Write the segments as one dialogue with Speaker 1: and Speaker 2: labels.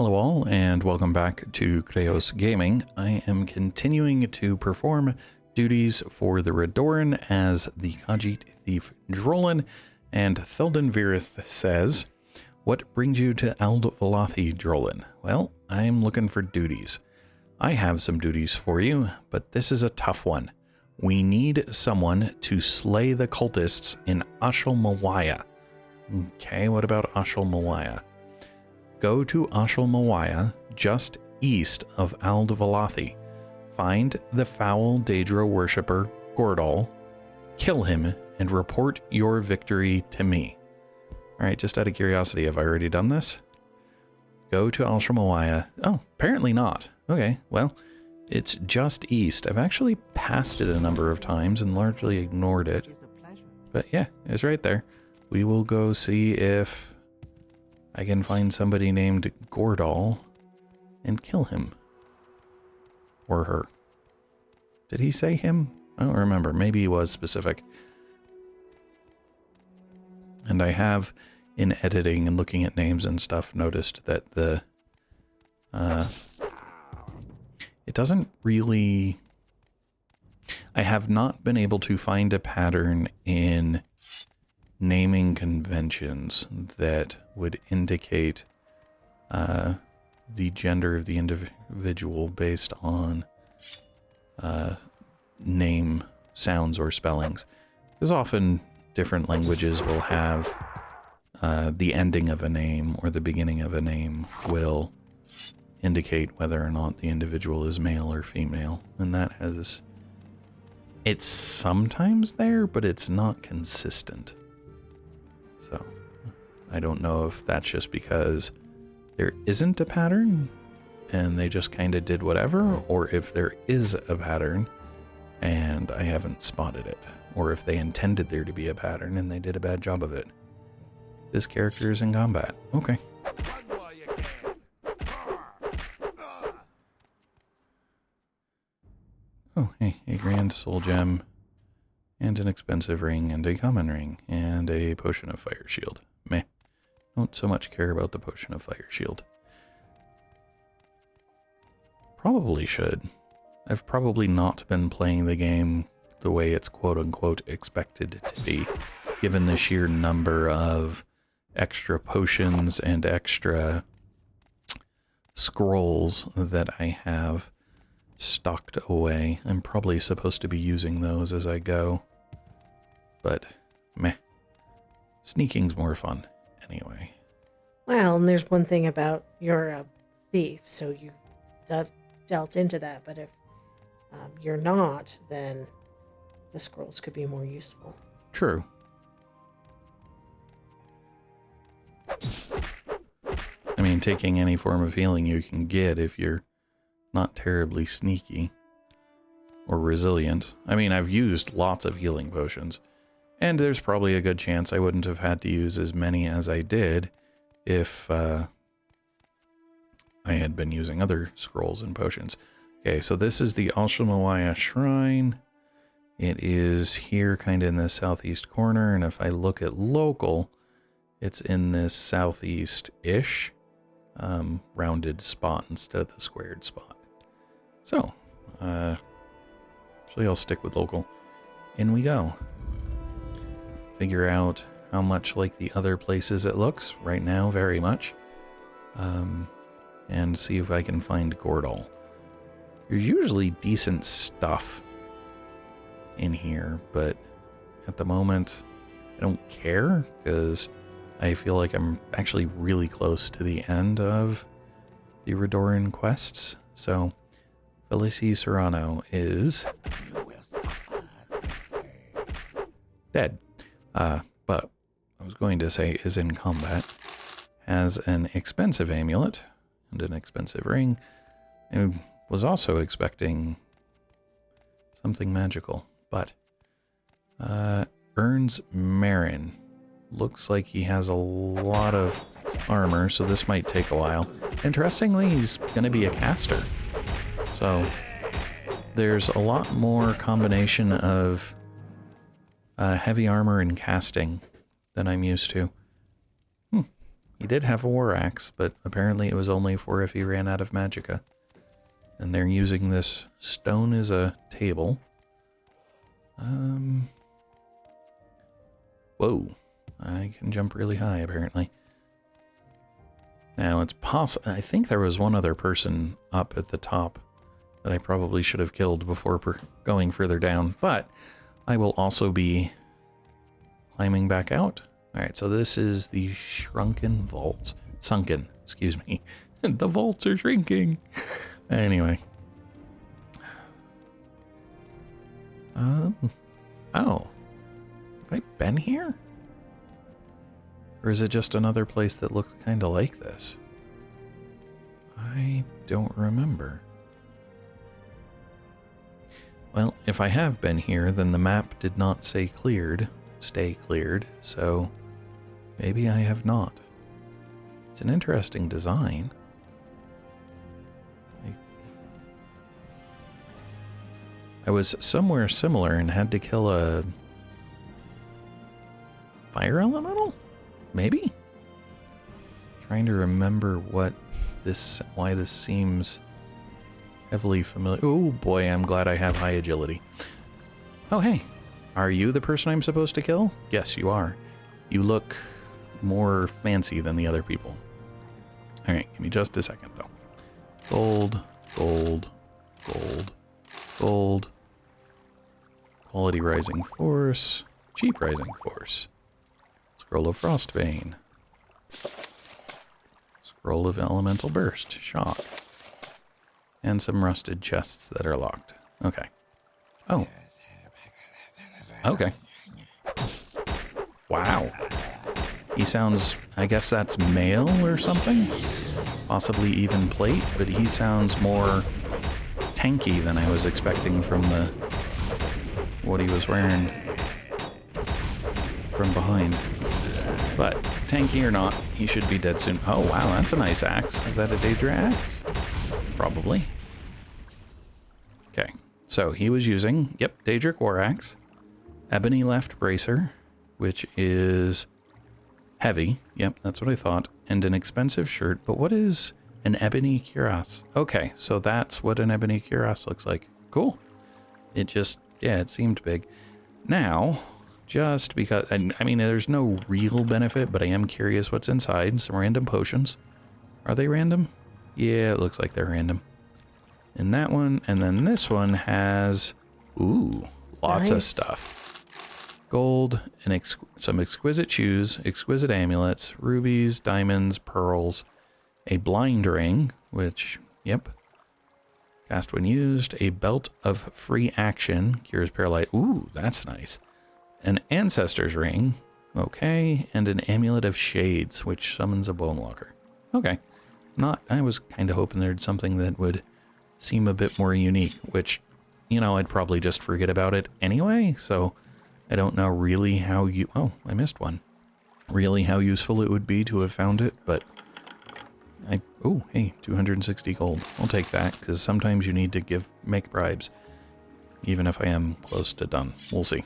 Speaker 1: Hello all, and welcome back to Chreos Gaming. I am continuing to perform duties for the Redoran as the Khajit Thief Drolan, and Theldenvirith says, "What brings you to Ald-Valathi, Drolan?" Well, I'm looking for duties. I have some duties for you, but this is a tough one. We need someone to slay the cultists in Ashal-Mawaya. Okay, what about Ashal-Mawaya? Go to Ashal-Mawaya, just east of Ald-Valathi. Find the foul Daedra worshipper, Gordol, kill him, and report your victory to me. Alright, just out of curiosity, have I already done this? Go to Ashal-Mawaya. Oh, apparently not. Okay, well, it's just east. I've actually passed it a number of times and largely ignored it. But yeah, it's right there. We will go see if I can find somebody named Gordol and kill him. Or her. Did he say him? I don't remember. Maybe he was specific. And I have, in editing and looking at names and stuff, noticed that the... it doesn't really... I have not been able to find a pattern in naming conventions that would indicate the gender of the individual based on name sounds or spellings. Because often different languages will have the ending of a name or the beginning of a name will indicate whether or not the individual is male or female. And that has... it's sometimes there, but it's not consistent. So, I don't know if that's just because there isn't a pattern and they just kind of did whatever, or if there is a pattern and I haven't spotted it, or if they intended there to be a pattern and they did a bad job of it. This character is in combat. Okay. Oh, hey, a grand soul gem. And an expensive ring, and a common ring, and a potion of fire shield. Meh. Don't so much care about the potion of fire shield. Probably should. I've probably not been playing the game the way it's quote-unquote expected to be, given the sheer number of extra potions and extra scrolls that I have stocked away. I'm probably supposed to be using those as I go. But, meh. Sneaking's more fun, anyway.
Speaker 2: Well, and there's one thing about you're a thief, so you dealt into that. But if you're not, then the scrolls could be more useful.
Speaker 1: True. I mean, taking any form of healing you can get if you're not terribly sneaky or resilient. I mean, I've used lots of healing potions. And there's probably a good chance I wouldn't have had to use as many as I did if I had been using other scrolls and potions. Okay, so this is the Ashal-Mawaya Shrine. It is here kind of in the southeast corner, and if I look at local, it's in this southeast-ish rounded spot instead of the squared spot. So, actually I'll stick with local. In we go. Figure out how much like the other places it looks. Right now, very much. And see if I can find Gordol. There's usually decent stuff in here, but at the moment, I don't care, because I feel like I'm actually really close to the end of the Redoran quests. So, Felici Serrano is dead. But I was going to say is in combat, has an expensive amulet and an expensive ring, and was also expecting something magical, but earns Marin. Looks like he has a lot of armor, so this might take a while. Interestingly, he's going to be a caster, so there's a lot more combination of heavy armor and casting than I'm used to. He did have a war axe, but apparently it was only for if he ran out of magicka. And they're using this stone as a table. Whoa. I can jump really high, apparently. Now, it's possible... I think there was one other person up at the top that I probably should have killed before going further down. But I will also be climbing back out. Alright, so this is the shrunken vaults. Sunken, excuse me. The vaults are shrinking. Anyway. Oh. Have I been here? Or is it just another place that looks kind of like this? I don't remember. Well, if I have been here, then the map did not say cleared, stay cleared, so maybe I have not. It's an interesting design. I was somewhere similar and had to kill a fire elemental? Maybe? Trying to remember why this seems heavily familiar. Oh boy, I'm glad I have high agility. Oh hey, are you the person I'm supposed to kill? Yes, you are. You look more fancy than the other people. Alright, give me just a second though. Gold, gold, gold, gold. Quality rising force. Cheap rising force. Scroll of Frostbane. Scroll of Elemental Burst. Shock. And some rusted chests that are locked. Okay. Oh. Okay. Wow. He sounds... I guess that's male or something? Possibly even plate, but he sounds more tanky than I was expecting from the... what he was wearing from behind. But tanky or not, he should be dead soon. Oh wow, that's a nice axe. Is that a Daedra axe? Probably. Okay, so he was using, yep, Daedric war axe, ebony left bracer, which is heavy. Yep, that's what I thought. And an expensive shirt. But what is an ebony cuirass? Okay, so that's what an ebony cuirass looks like. Cool. It just, yeah, it seemed big. Now, just because, I mean, there's no real benefit, but I am curious what's inside. Some random potions. Are they random? Yeah, it looks like they're random. And that one, and then this one has, ooh, lots of stuff. Gold, and some exquisite shoes, exquisite amulets, rubies, diamonds, pearls, a blind ring, which, yep. Cast when used, a belt of free action, cures paralyze. Ooh, that's nice. An ancestor's ring, okay, and an amulet of shades, which summons a bone walker. Okay, I was kind of hoping there'd something that would seem a bit more unique, which, you know, I'd probably just forget about it anyway, so I don't know really how oh, I missed one. Really how useful it would be to have found it, but oh, hey, 260 gold. I'll take that, because sometimes you need to make bribes, even if I am close to done. We'll see.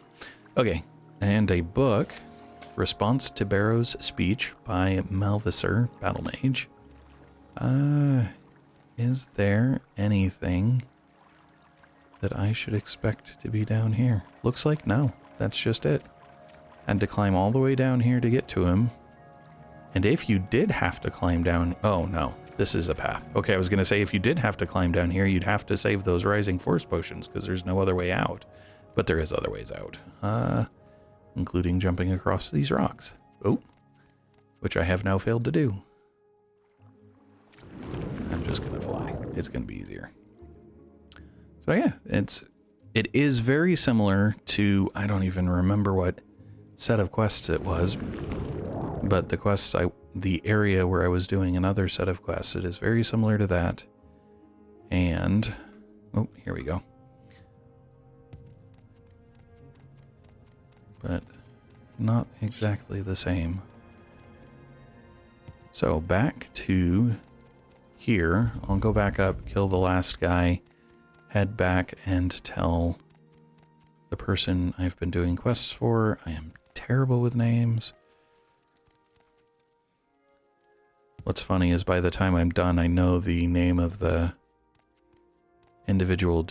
Speaker 1: Okay, and a book, Response to Barrow's Speech by Malvisor, Battle Mage. Is there anything that I should expect to be down here? Looks like no. That's just it. Had to climb all the way down here to get to him. And if you did have to climb down... Oh, no. This is a path. Okay, I was going to say if you did have to climb down here, you'd have to save those Rising Force potions, because there's no other way out. But there is other ways out. Including jumping across these rocks. Oh. Which I have now failed to do. I'm just going to fly. It's going to be easier. So yeah, it is very similar to... I don't even remember what set of quests it was. But the quests, the area where I was doing another set of quests, it is very similar to that. And... oh, here we go. But not exactly the same. So back to here. I'll go back up, kill the last guy, head back and tell the person I've been doing quests for. I am terrible with names. What's funny is by the time I'm done, I know the name of the individual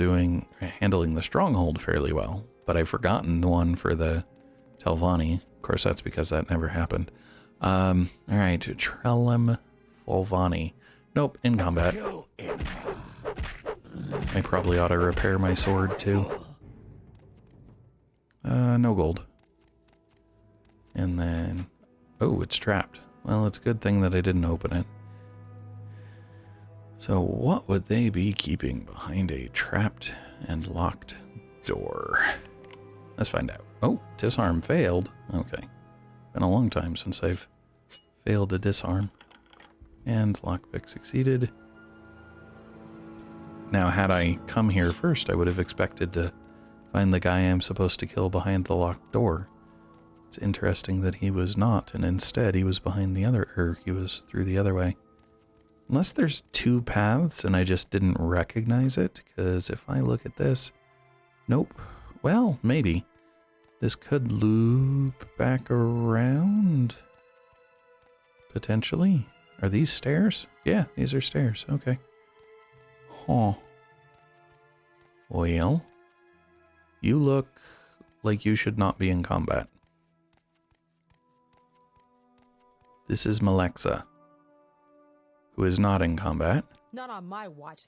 Speaker 1: handling the stronghold fairly well, but I've forgotten the one for the Telvanni. Of course, that's because that never happened. All right, Trellum Fulvani. Nope, in combat. I probably ought to repair my sword too. No gold. And then, oh, it's trapped. Well, it's a good thing that I didn't open it. So what would they be keeping behind a trapped and locked door? Let's find out. Oh, disarm failed. Okay. Been a long time since I've failed to disarm. And lockpick succeeded. Now, had I come here first, I would have expected to find the guy I'm supposed to kill behind the locked door. It's interesting that he was not, and instead he was behind the other, or he was through the other way. Unless there's two paths and I just didn't recognize it, because if I look at this, nope. Well, maybe. This could loop back around. Potentially. Are these stairs? Yeah, these are stairs. Okay. Huh. Well, you look like you should not be in combat. This is Malexa, who is not in combat.
Speaker 3: Not on my watch.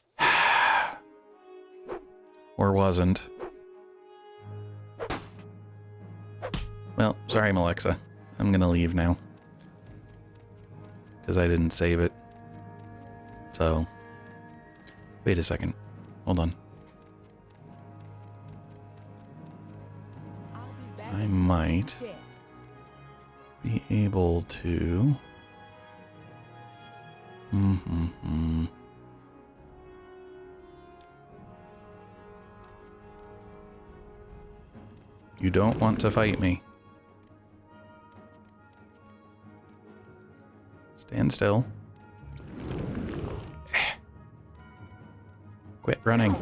Speaker 1: Or wasn't. Well, sorry, Malexa. I'm gonna leave now. Because I didn't save it. So, wait a second. Hold on. I might be able to... You don't want to fight me. Stand still. Quit running.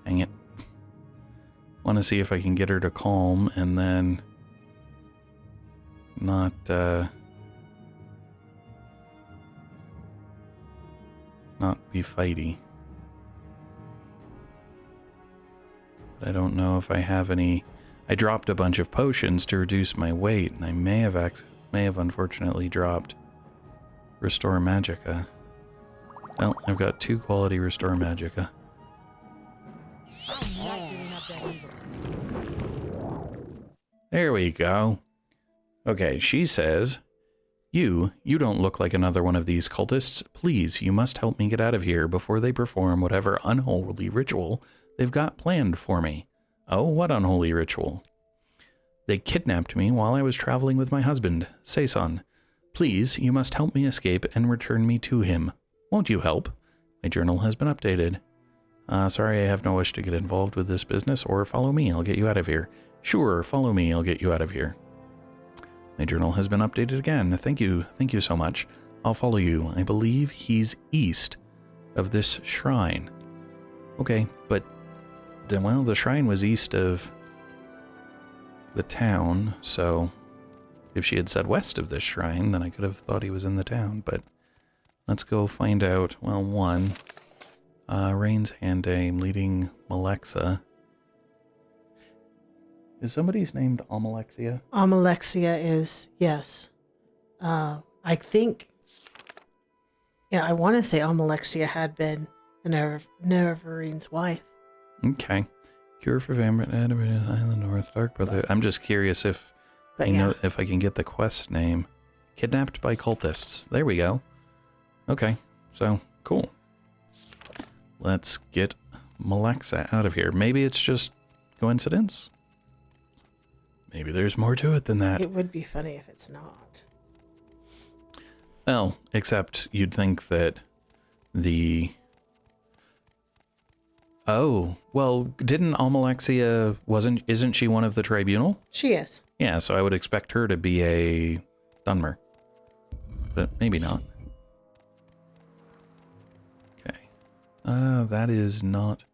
Speaker 1: Dang it. Want to see if I can get her to calm and then not be fighty. But I don't know if I have any. I dropped a bunch of potions to reduce my weight, and I may have unfortunately dropped Restore Magicka. Well, I've got 2 quality Restore Magicka. There we go. Okay, she says, You don't look like another one of these cultists. Please, you must help me get out of here before they perform whatever unholy ritual they've got planned for me. Oh, what unholy ritual? They kidnapped me while I was traveling with my husband, Saison. Please, you must help me escape and return me to him. Won't you help? My journal has been updated. Sorry, I have no wish to get involved with this business, or follow me, I'll get you out of here. Sure, follow me, I'll get you out of here. My journal has been updated again. Thank you so much. I'll follow you. I believe he's east of this shrine. Okay, but then, well, the shrine was east of the town, so if she had said west of this shrine, then I could have thought he was in the town, but let's go find out. Well, one, Rain's hand aim leading Malexa. Is somebody's named Amalexia?
Speaker 2: Amalexia is, yes. I think, I want to say Amalexia had been Neverine's wife.
Speaker 1: Okay. Cure for Vampire Island North Dark Brother. I'm just curious if if I can get the quest name. Kidnapped by cultists. There we go. Okay. So, cool. Let's get Malexa out of here. Maybe it's just coincidence? Maybe there's more to it than that.
Speaker 2: It would be funny if it's not.
Speaker 1: Well, except you'd think that the... Oh, well, didn't Amalexia, isn't she one of the Tribunal?
Speaker 2: She is.
Speaker 1: Yeah, so I would expect her to be a Dunmer. But maybe not. Okay. That is not...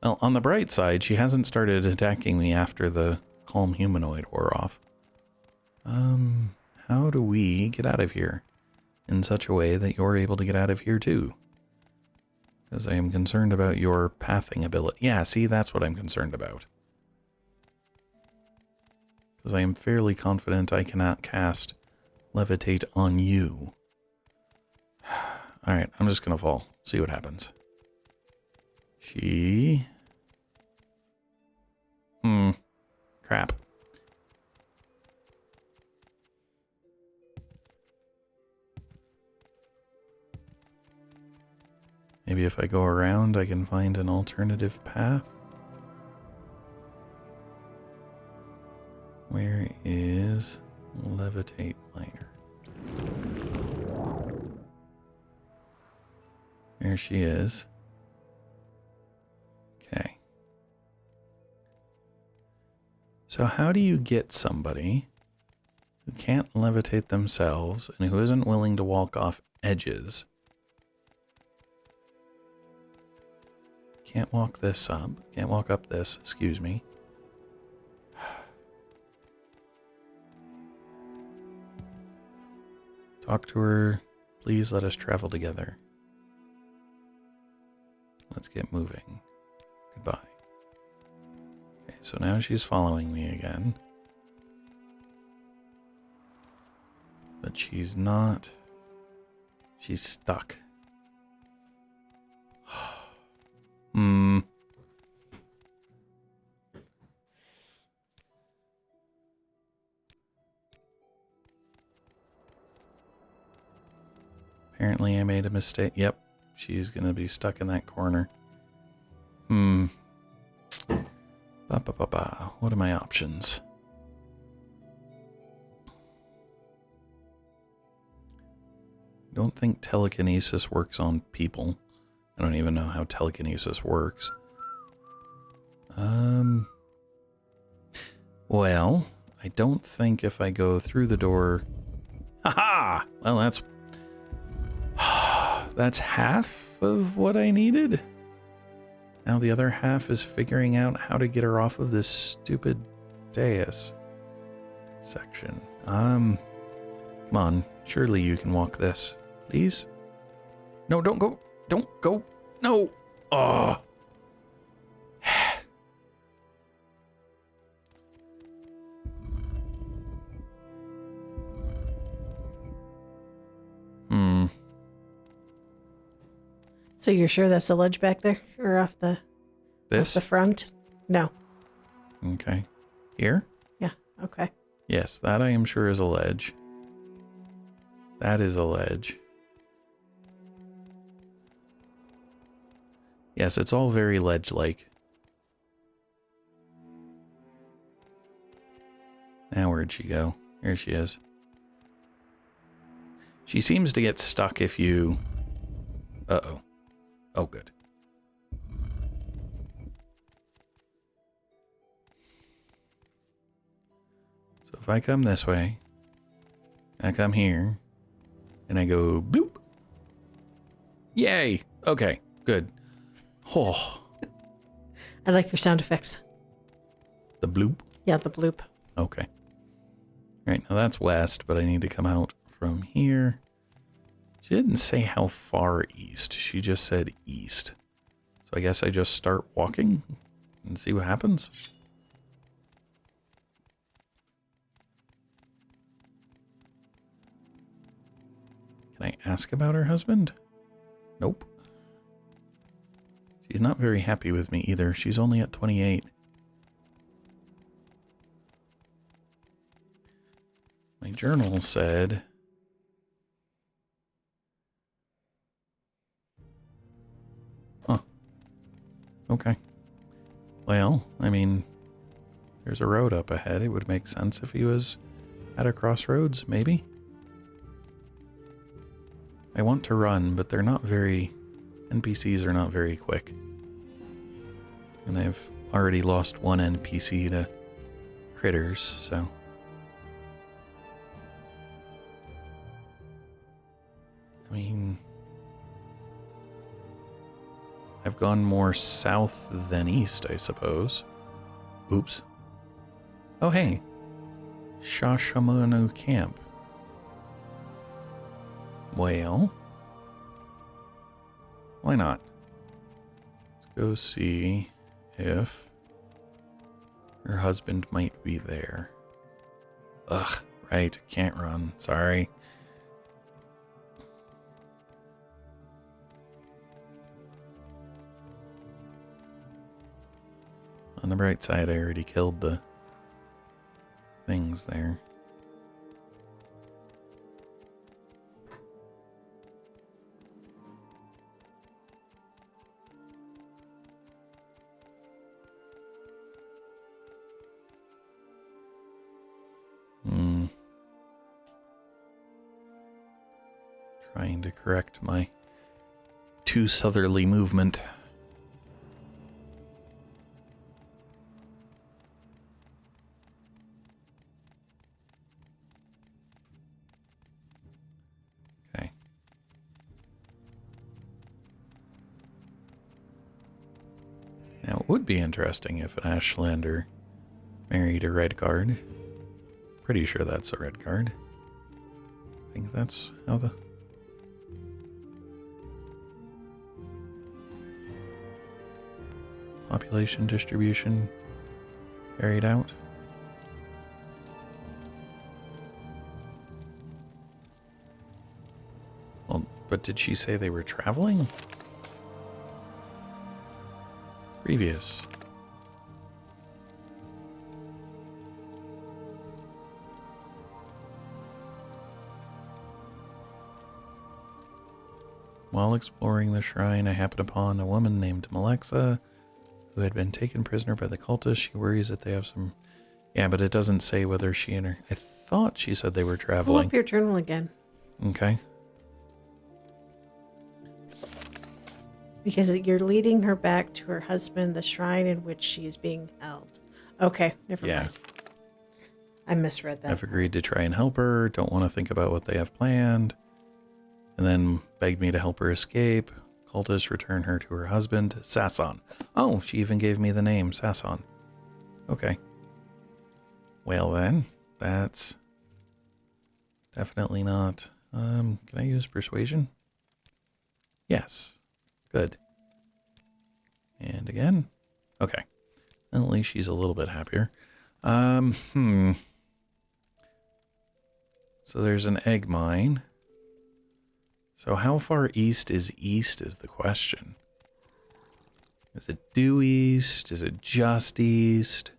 Speaker 1: Well, on the bright side, she hasn't started attacking me after the calm humanoid wore off. How do we get out of here? in such a way that you're able to get out of here too. Because I am concerned about your pathing ability. Yeah, see, that's what I'm concerned about. Because I am fairly confident I cannot cast Levitate on you. Alright, I'm just going to fall. See what happens. Crap. Maybe if I go around, I can find an alternative path. Where is Levitate Miner? There she is. Okay. So how do you get somebody who can't levitate themselves and who isn't willing to walk off edges? Can't walk this up. Can't walk up this, excuse me. Talk to her. Please let us travel together. Let's get moving. Goodbye. Okay, so now she's following me again. But she's not. She's stuck. Apparently I made a mistake. Yep, she's gonna be stuck in that corner. What are my options? Don't think telekinesis works on people. I don't even know how telekinesis works. Well, I don't think if I go through the door... Haha! Well, that's half of what I needed. Now the other half is figuring out how to get her off of this stupid dais section. Come on. Surely you can walk this. Please? No, don't go. Don't go. No. Oh.
Speaker 2: So you're sure that's the ledge back there? Or off the...
Speaker 1: This?
Speaker 2: Off the front? No.
Speaker 1: Okay. Here?
Speaker 2: Yeah, okay.
Speaker 1: Yes, that I am sure is a ledge. That is a ledge. Yes, it's all very ledge-like. Now where'd she go? Here she is. She seems to get stuck if you... Uh-oh. Oh, good. So if I come this way, I come here, and I go bloop. Yay! Okay, good. Oh.
Speaker 2: I like your sound effects.
Speaker 1: The bloop?
Speaker 2: Yeah, the bloop.
Speaker 1: Okay. All right, now that's west, but I need to come out from here. She didn't say how far east. She just said east. So I guess I just start walking and see what happens. Can I ask about her husband? Nope. She's not very happy with me either. She's only at 28. My journal said... Huh. Okay. Well, I mean, there's a road up ahead. It would make sense if he was at a crossroads, maybe. I want to run, but they're not very... NPCs are not very quick. And I've already lost one NPC to critters, so... I mean... I've gone more south than east, I suppose. Oops. Oh, hey. Shashamanu Camp. Well, why not? Let's go see if her husband might be there. Ugh, right, can't run, sorry. On the bright side, I already killed the things there. Trying to correct my too southerly movement. Okay. Now it would be interesting if an Ashlander married a red guard. Pretty sure that's a red guard. I think that's how the... population distribution carried out. Well, but did she say they were traveling? Previous. While exploring the shrine, I happened upon a woman named Malexa who had been taken prisoner by the cultists. She worries that they have some... Yeah, but it doesn't say whether she and her... I thought she said they were
Speaker 2: Pull
Speaker 1: traveling.
Speaker 2: up your journal again.
Speaker 1: Okay.
Speaker 2: Because you're leading her back to her husband, the shrine in which she is being held. Okay, never mind. I misread that.
Speaker 1: I've agreed to try and help her. Don't want to think about what they have planned. And then begged me to help her escape. Cultists return her to her husband, Sasson. Oh, she even gave me the name, Sasson. Okay. Well then, that's definitely not... can I use persuasion? Yes. Good. And again? Okay. At least she's a little bit happier. So there's an egg mine. So how far east is the question. Is it due east? Is it just east?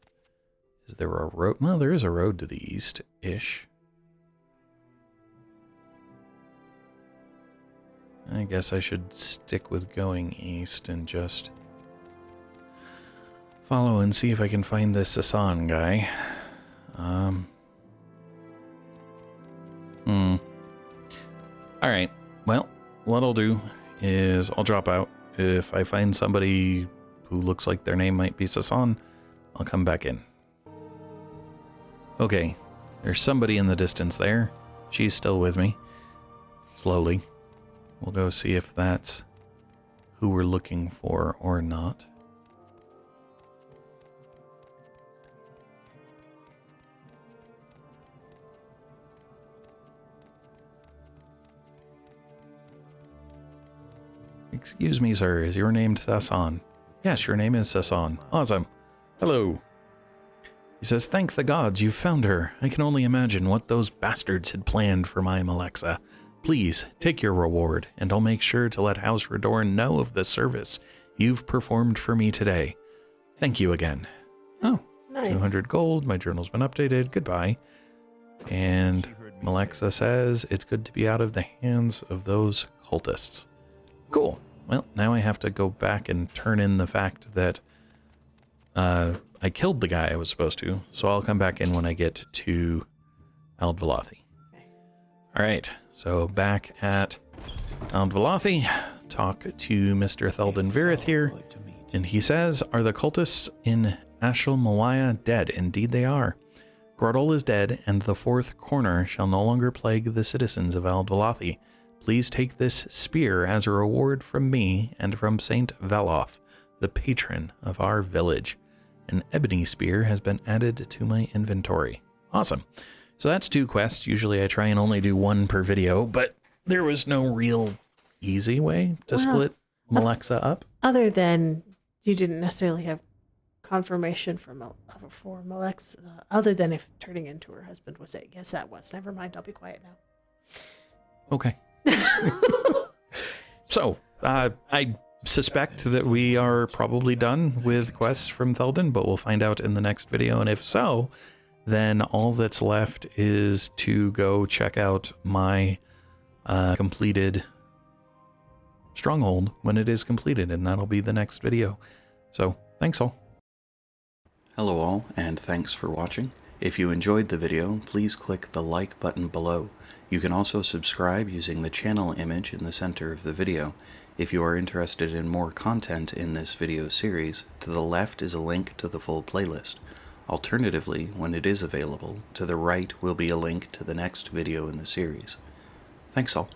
Speaker 1: Is there a road? Well, there is a road to the east-ish. I guess I should stick with going east and just follow and see if I can find this Sasson guy. Alright. Well, what I'll do is I'll drop out. If I find somebody who looks like their name might be Sasson, I'll come back in. Okay, there's somebody in the distance there. She's still with me. Slowly. We'll go see if that's who we're looking for or not. Excuse me, sir. Is your name Sasson? Yes, your name is Sasson. Awesome. Hello. He says, thank the gods you found her. I can only imagine what those bastards had planned for my Malexa. Please, take your reward, and I'll make sure to let House Redoran know of the service you've performed for me today. Thank you again. Oh, nice. 200 gold. My journal's been updated. Goodbye. And Malexa says it's good to be out of the hands of those cultists. Cool. Well, now I have to go back and turn in the fact that I killed the guy I was supposed to, so I'll come back in when I get to Ald-Velothi. Alright, so back at Ald-Velothi, talk to Mr. Thelden Virith here, and he says, are the cultists in Ashel Malaya dead? Indeed they are. Gordol is dead, and the fourth corner shall no longer plague the citizens of Ald-Velothi. Please take this spear as a reward from me and from Saint Veloth, the patron of our village. An ebony spear has been added to my inventory. Awesome. So that's 2 quests. Usually I try and only do 1 per video, but there was no real easy way to split Malexa up.
Speaker 2: Other than you didn't necessarily have confirmation for Malexa, other than if turning into her husband was it. Yes, that was. Never mind. I'll be quiet now.
Speaker 1: Okay. So, I suspect that we are probably done with quests from Theldon, but we'll find out in the next video. And if so, then all that's left is to go check out my completed stronghold when it is completed, and that'll be the next video. So, thanks all. Hello all, and thanks for watching. If you enjoyed the video, please click the like button below. You can also subscribe using the channel image in the center of the video. If you are interested in more content in this video series, to the left is a link to the full playlist. Alternatively, when it is available, to the right will be a link to the next video in the series. Thanks all.